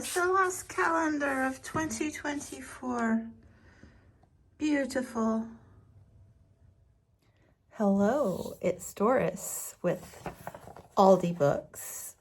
it's the last calendar of 2024. Beautiful. Hello, it's Doris with Aldi Books.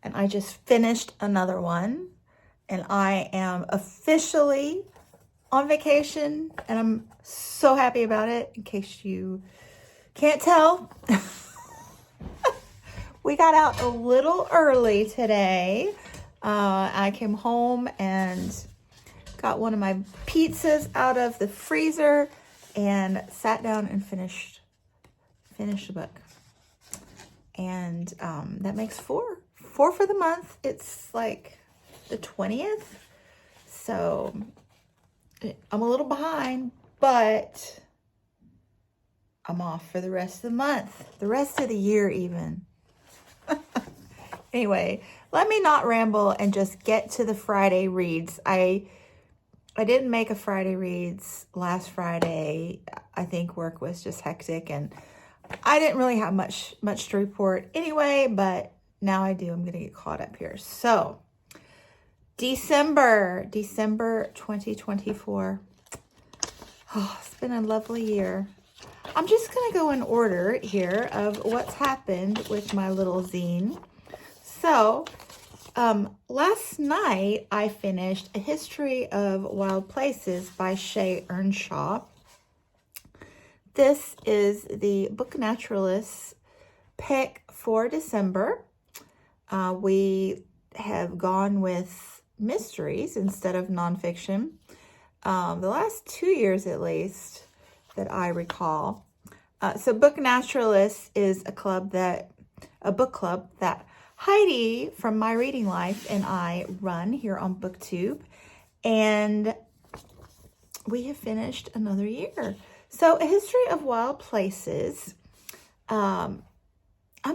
And I just finished another one. And I am officially on vacation. And I'm so happy about it. In case you can't tell, we got out a little early today. I came home and got one of my pizzas out of the freezer and sat down and finished the book. And that makes four for the month. It's like the 20th. So I'm a little behind, but I'm off for the rest of the month, the rest of the year even. Anyway, let me not ramble and just get to the Friday reads. I didn't make a Friday reads last Friday. I think work was just hectic and I didn't really have much to report anyway, but now I do. I'm going to get caught up here. So, December 2024. Oh, it's been a lovely year. I'm just going to go in order here of what's happened with my little zine. So, last night I finished A History of Wild Places by Shay Earnshaw. This is the Book Naturalist's pick for December. We have gone with mysteries instead of nonfiction. The last 2 years at least that I recall. So Book Naturalist is a book club that Heidi from My Reading Life and I run here on BookTube, and we have finished another year. So, A History of Wild Places. I'm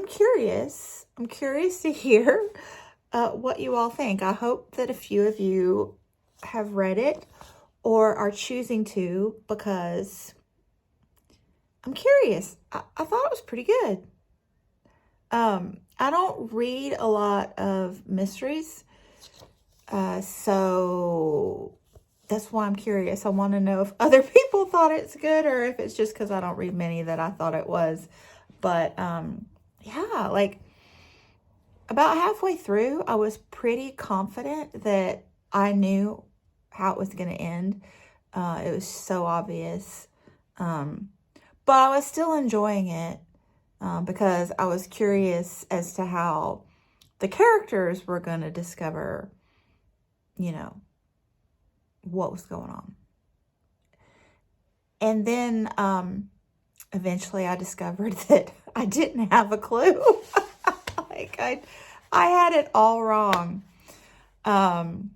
curious to hear what you all think. I hope that a few of you have read it or are choosing to, because I'm curious. I thought it was pretty good. I don't read a lot of mysteries, so that's why I'm curious. I want to know if other people thought it's good or if it's just because I don't read many that I thought it was. But yeah, like about halfway through, I was pretty confident that I knew how it was going to end. It was so obvious. But I was still enjoying it. Because I was curious as to how the characters were going to discover, what was going on. And then eventually I discovered that I didn't have a clue. Like I had it all wrong. And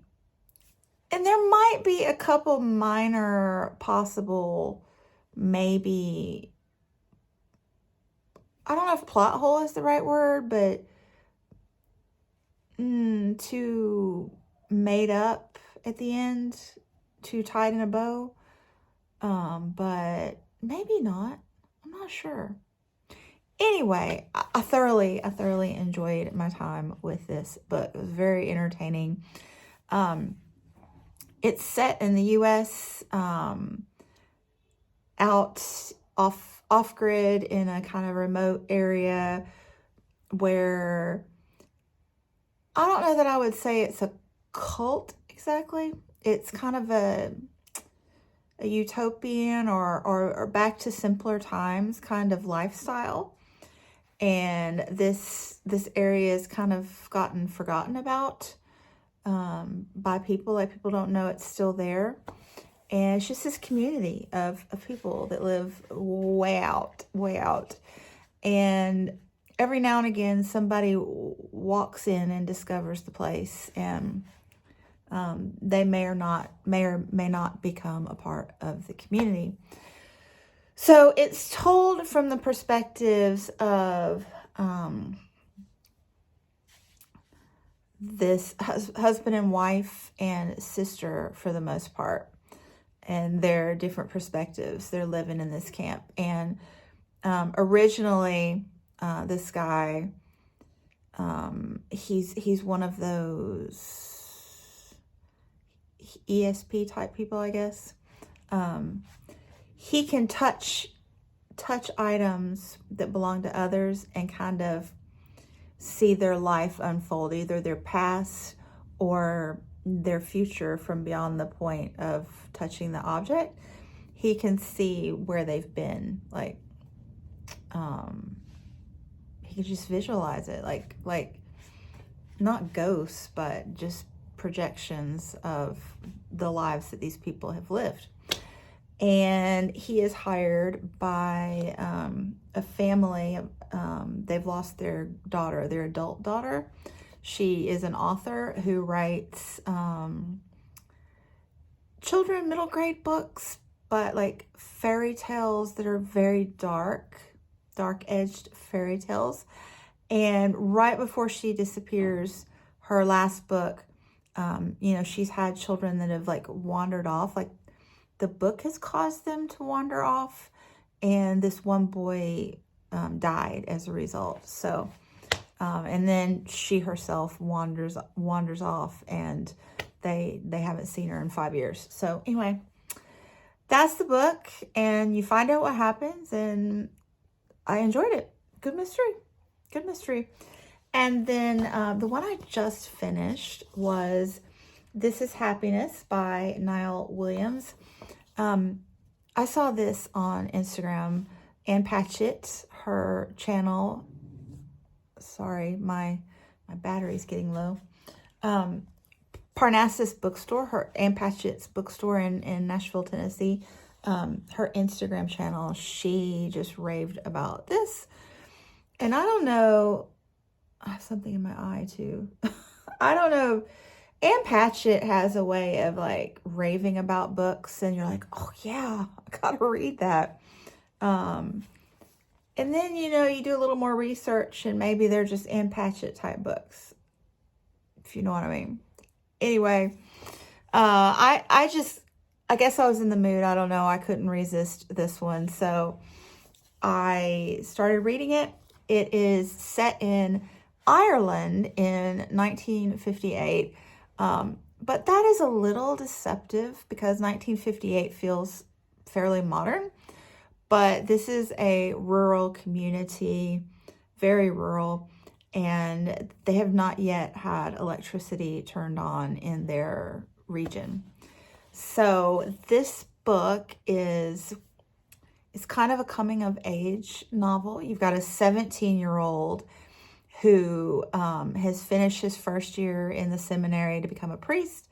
there might be a couple minor possible, maybe, I don't know if plot hole is the right word, but too made up at the end, too tied in a bow. But maybe not. I'm not sure. Anyway, I thoroughly enjoyed my time with this book. It was very entertaining. It's set in the U.S., out off-grid in a kind of remote area where I don't know that I would say it's a cult exactly. It's kind of a utopian or back to simpler times kind of lifestyle. And this area is kind of gotten forgotten about by people. Like, people don't know it's still there. And it's just this community of people that live way out. And every now and again, somebody walks in and discovers the place, and they may or may not become a part of the community. So it's told from the perspectives of this husband and wife and sister for the most part. And their different perspectives. They're living in this camp. And originally, this guy, he's one of those ESP type people, I guess. He can touch items that belong to others and kind of see their life unfold, either their past or their future from beyond the point of touching the object. He can see where they've been, like he can just visualize it, like not ghosts, but just projections of the lives that these people have lived. And he is hired by a family. They've lost their daughter, their adult daughter. She is an author who writes children middle grade books, but like fairy tales that are very dark-edged fairy tales. And right before she disappears, her last book, she's had children that have like wandered off, like the book has caused them to wander off, and this one boy died as a result. So, and then she herself wanders off, and they haven't seen her in 5 years. So anyway, that's the book, and you find out what happens, and I enjoyed it. Good mystery. And then the one I just finished was This Is Happiness by Niall Williams. I saw this on Instagram. Ann Patchett, her channel. Sorry, my battery's getting low. Parnassus Bookstore, Ann Patchett's bookstore in Nashville, Tennessee. Her Instagram channel, she just raved about this. And I don't know, I have something in my eye too. I don't know. Ann Patchett has a way of like raving about books, and you're like, oh yeah, I gotta read that. And then, you do a little more research, and maybe they're just Ann Patchett type books, if you know what I mean. Anyway, I guess I was in the mood. I don't know. I couldn't resist this one. So I started reading it. It is set in Ireland in 1958. But that is a little deceptive because 1958 feels fairly modern. But this is a rural community, very rural, and they have not yet had electricity turned on in their region. So this book is kind of a coming of age novel. You've got a 17-year-old who has finished his first year in the seminary to become a priest,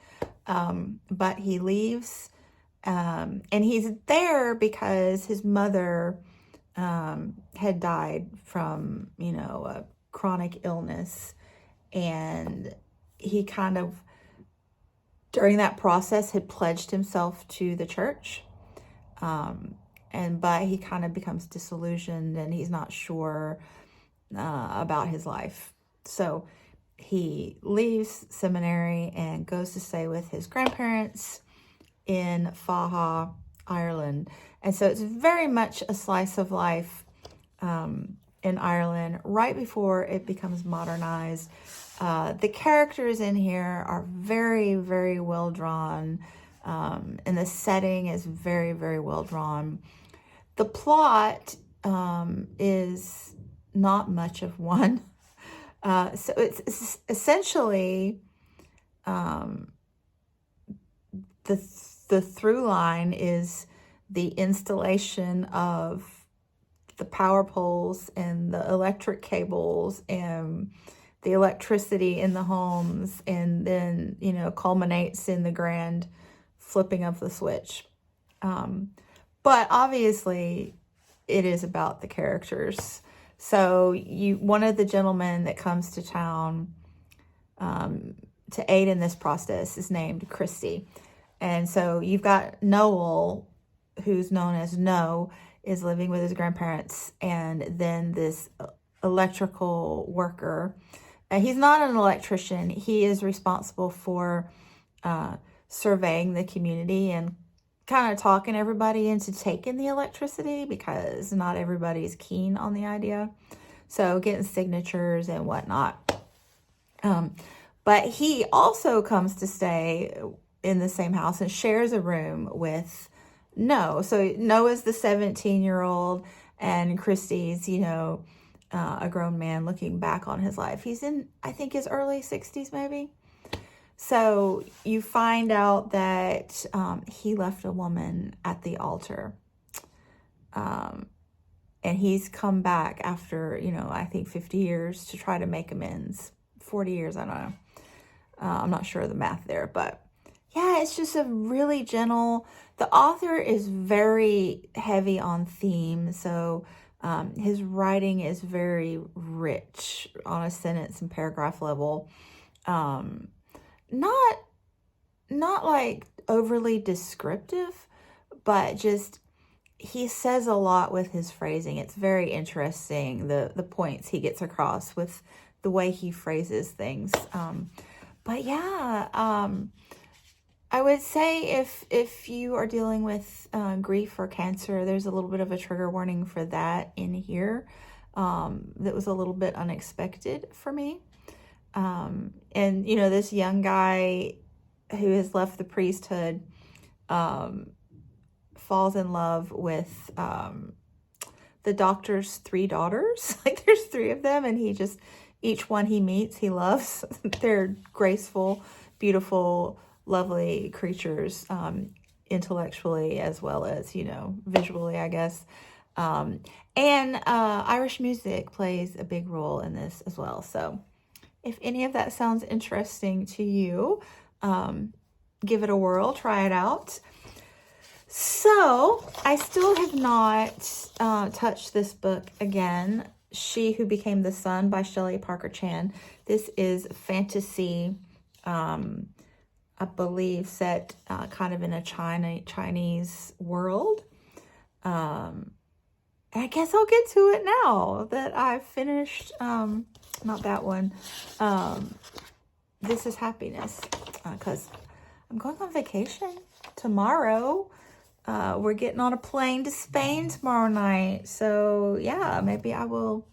but he leaves, and he's there because his mother had died from, a chronic illness, and he kind of, during that process, had pledged himself to the church, but he kind of becomes disillusioned, and he's not sure about his life. So he leaves seminary and goes to stay with his grandparents in Faha, Ireland. And so it's very much a slice of life in Ireland right before it becomes modernized. The characters in here are very, very well drawn, and the setting is very, very well drawn. The plot is not much of one. So it's essentially the through line is the installation of the power poles and the electric cables and the electricity in the homes, and then, culminates in the grand flipping of the switch. But obviously it is about the characters. So one of the gentlemen that comes to town to aid in this process is named Christy. And so you've got Noel, who's known as No, is living with his grandparents, and then this electrical worker. He's not an electrician. He is responsible for surveying the community and kind of talking everybody into taking the electricity, because not everybody's keen on the idea. So getting signatures and whatnot. But he also comes to stay in the same house and shares a room with No. So Noah's the 17-year-old, and Christy's, a grown man looking back on his life. He's in, I think, his early 60s, maybe. So you find out that he left a woman at the altar. And he's come back after, I think 50 years to try to make amends. 40 years, I don't know. I'm not sure of the math there, but yeah, it's just a really gentle. The author is very heavy on theme, so his writing is very rich on a sentence and paragraph level. Not like overly descriptive, but just he says a lot with his phrasing. It's very interesting, the points he gets across with the way he phrases things. But yeah, I would say if you are dealing with grief or cancer, there's a little bit of a trigger warning for that in here. That was a little bit unexpected for me. And, this young guy who has left the priesthood falls in love with the doctor's 3 daughters. Like, there's 3 of them, and each one he meets, he loves. They're graceful, beautiful, lovely creatures, intellectually as well as, visually, I guess. And Irish music plays a big role in this as well. So if any of that sounds interesting to you, give it a whirl, try it out. So I still have not touched this book again. She Who Became the Sun by Shelley Parker Chan. This is fantasy, I believe, set kind of in a Chinese world. I guess I'll get to it now that I've finished, not that one, This Is Happiness, because I'm going on vacation tomorrow. We're getting on a plane to Spain tomorrow night. So yeah, maybe I will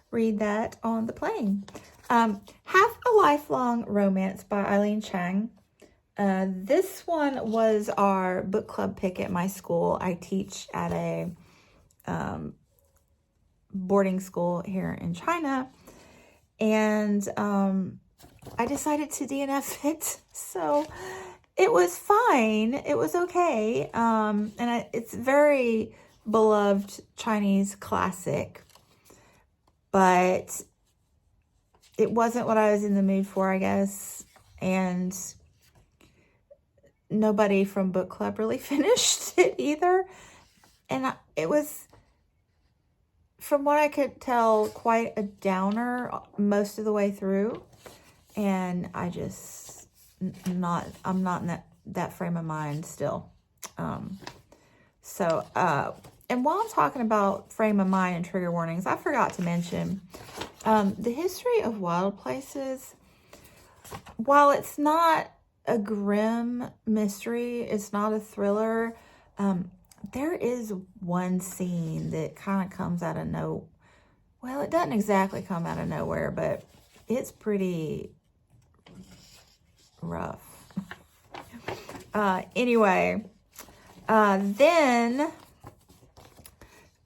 read that on the plane. Half a Lifelong Romance by Eileen Chang. This one was our book club pick at my school. I teach at a boarding school here in China. And I decided to DNF it. So it was fine. It was okay. It's very beloved Chinese classic. But it wasn't what I was in the mood for, I guess. And nobody from book club really finished it either. And it was, from what I could tell, quite a downer most of the way through. And I just, I'm not in that frame of mind still. And while I'm talking about frame of mind and trigger warnings, I forgot to mention the history of Wild Places. While it's not a grim mystery, it's not a thriller, there is one scene that kind of comes out of well, it doesn't exactly come out of nowhere, but it's pretty rough. Anyway, then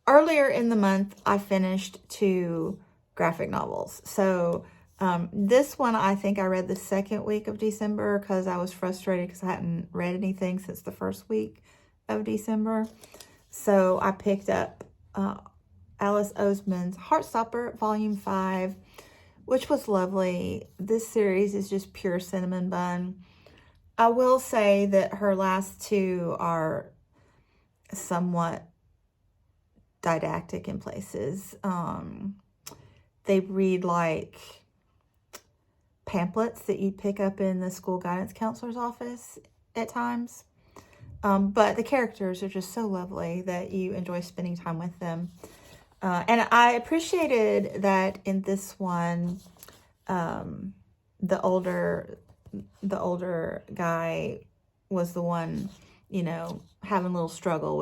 earlier in the month, I finished 2 graphic novels. So this one, I think I read the second week of December because I was frustrated because I hadn't read anything since the first week of December. So I picked up Alice Oseman's Heartstopper, Volume 5, which was lovely. This series is just pure cinnamon bun. I will say that her last 2 are somewhat didactic in places. They read like pamphlets that you'd pick up in the school guidance counselor's office at times. But the characters are just so lovely that you enjoy spending time with them. And I appreciated that in this one, the older guy was the one, having a little struggle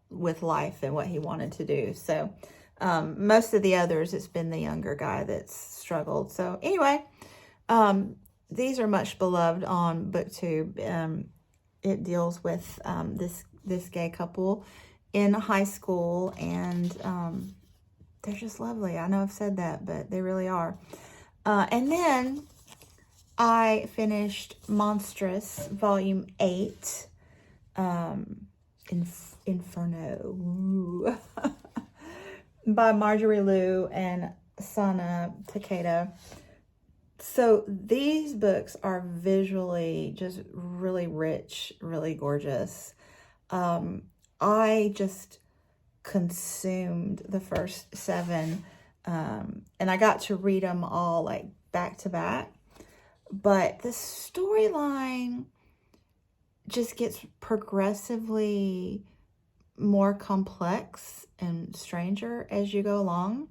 with life and what he wanted to do. So most of the others, it's been the younger guy that's struggled. So anyway, these are much beloved on BookTube. It deals with this gay couple in high school, and they're just lovely. I know I've said that, but they really are. And then I finished Monstrous Volume 8, Inferno, by Marjorie Liu and Sana Takeda. So these books are visually just really rich, really gorgeous. I just consumed the first 7, and I got to read them all like back to back. But the storyline just gets progressively more complex and stranger as you go along.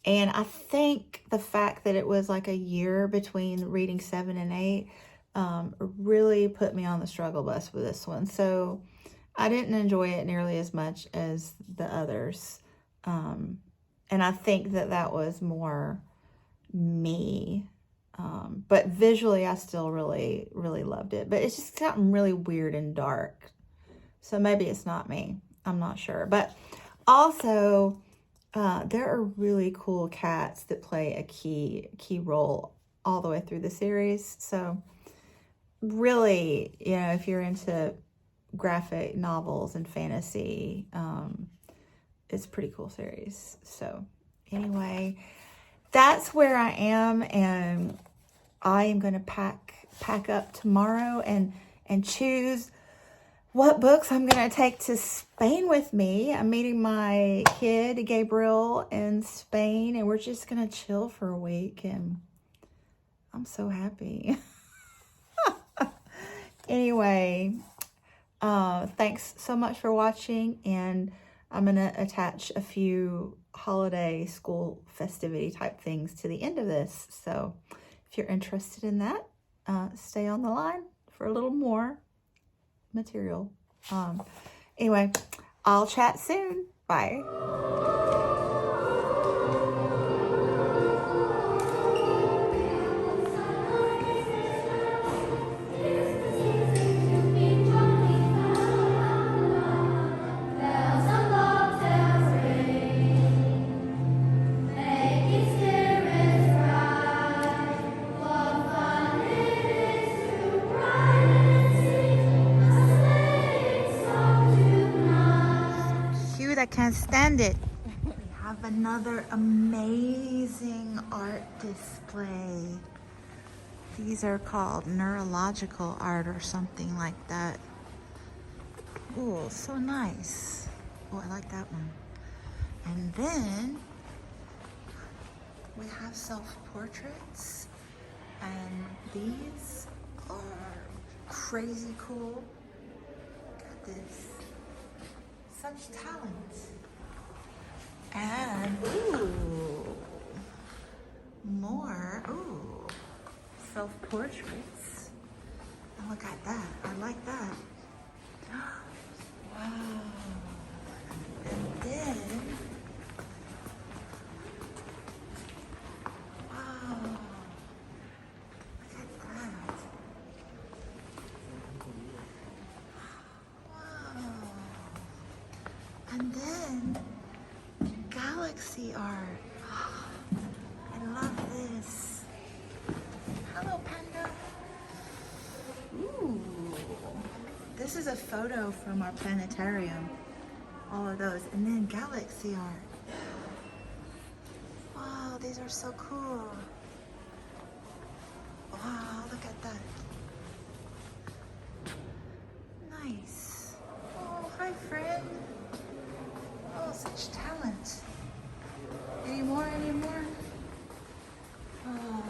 And I think the fact that it was like a year between reading 7 and 8 really put me on the struggle bus with this one. So I didn't enjoy it nearly as much as the others. And I think that was more me. But visually, I still really, really loved it. But it's just gotten really weird and dark. So maybe it's not me. I'm not sure. But also, there are really cool cats that play a key role all the way through the series. So really, you know, if you're into graphic novels and fantasy, it's a pretty cool series. So anyway, that's where I am, and I am going to pack up tomorrow and choose what books I'm going to take to Spain with me. I'm meeting my kid, Gabriel, in Spain, and we're just going to chill for a week, and I'm so happy. Anyway, thanks so much for watching, and I'm going to attach a few holiday school festivity type things to the end of this. So if you're interested in that, stay on the line for a little more material. Anyway, I'll chat soon. Bye. I can't stand it. We have another amazing art display. These are called neurological art or something like that. Oh, so nice. Oh, I like that one. And then we have self-portraits, and these are crazy cool. Look at this. Such talent. And more self-portraits. And look at that. I like that. Wow. And then look at that. And then galaxy art. I love this. Hello, Panda. Ooh. This is a photo from our planetarium. All of those. And then galaxy art. Wow, these are so cool. Wow, look at that. Nice. Oh, hi, friend. Oh, such talent. Any more? Oh.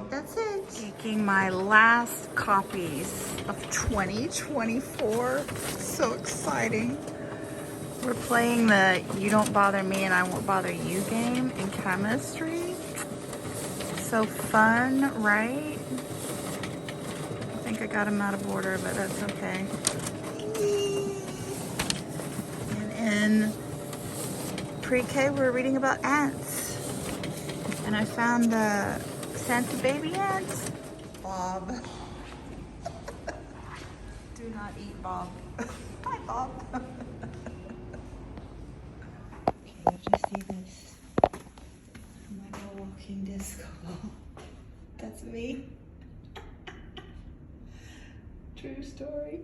That's it. Taking my last copies of 2024. So exciting. We're playing the You Don't Bother Me and I Won't Bother You game in chemistry. So fun, right? I think I got them out of order, but that's okay. In pre-K, we're reading about ants, and I found the Santa baby ants. Bob. Do not eat Bob. Hi, Bob. Okay, you have to see this. I'm like a walking disco ball. That's me. True story.